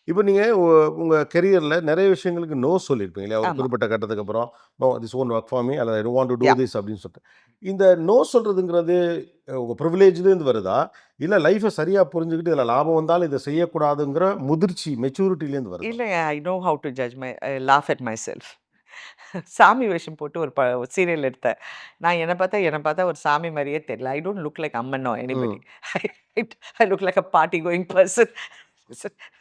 இப்ப நீங்க உங்க கரியர்ல நெறைய விஷயங்களுக்கு நோ சொல்லியிருப்பீங்க இல்லையா? ஒரு ஆமா. குறிப்பிட்ட கட்டத்துக்கு அப்புறம், "no this won't work for me" அல்லது "I don't want to do yeah! This" அப்படின்னு சொல்லிட்டு. இந்த நோ சொல்றதுங்கிறது உங்க பிரிவிலேஜ்லேருந்து வருதா? இல்ல லைஃப்ப சரியா புரிஞ்சுகிட்டு இதுல லாபம் வந்தாலும் இத செய்யக்கூடாதுங்கிற முதிர்ச்சி மெச்சூரிட்டிலேருந்து வருதா? இல்ல I know how to judge I laugh at my self. சாமி வேஷம் போட்டு ஒரு சீரியல் எடுத்தேன். நான் என்ன பார்த்தா ஒரு சாமி மாரியே தெரியல. I don't look like Amman or anybody. ம். I look like a party going person.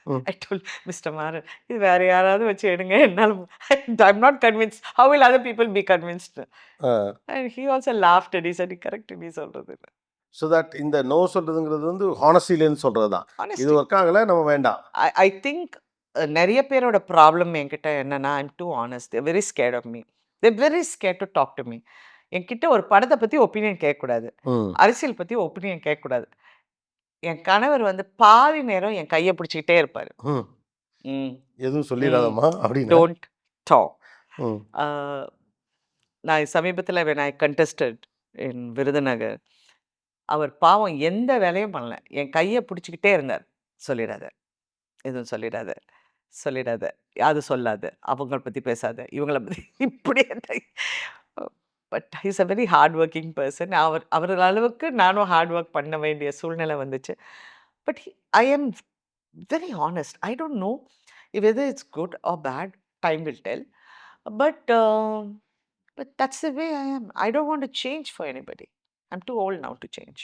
ம். ஐ டோல்ட் மிஸ்டர் மாறன், இது வேற யாராவது வச்சு எடுங்க. என்னால I am not convinced. How will other people be convinced? Uh. And he also laughed and he said correct நீ சொல்றது. ஸோ தட் இந்த நோ சொல்றதுங்கிறது வந்து ஹானஸ்டிலேருந்து சொல்றது தான். இது ஹானஸ்டி. ஒர்க் ஆகல நம்ம வேண்டாம். ஐ திங்க் நெறைய பேரோட ப்ராப்ளம் என்கிட்ட என்னன்னா, I am too honest. They very scared of me. They very scared to talk to me. என்கிட்ட ஒரு படத்த பத்தி ஒப்பீனியன் கேட்கக்கூடாது. ம். அரசியல் பத்தி ஒப்பீனியன் கேட்கக்கூடாது. என் கணவர் வந்து பாதி நேரம் என் கைய பிடிச்சுக்கிட்டே இருப்பாரு. ம். ம். எதுவும் ம். சொல்லிறாதம்மா அப்படின்னா? Don't talk. ம். ஆ நான் சமீபத்தில வென் ஐ கன்டெஸ்டட் இன் விருதுநகர், அவர் பாவம் எந்த வேலையும் பண்ணல. என் கைய பிடிச்சுக்கிட்டே இருந்தார். சொல்லிடாத. எதுவும் சொல்லிடாத. சொல்லிடாத. அது சொல்லாத. அவங்கள பத்தி பேசாத. இவங்கள பத்தி இப்படியே but he is a very hard working person. அவர் அளவுக்கு நானும் ஹார்ட் ஒர்க் பண்ண வேண்டிய சூழ்நிலை வந்துச்சு. But I am very honest. I don't know whether it's good or bad. Time will tell. But that's the way I am. I don't want to change for anybody. I am too old now to change.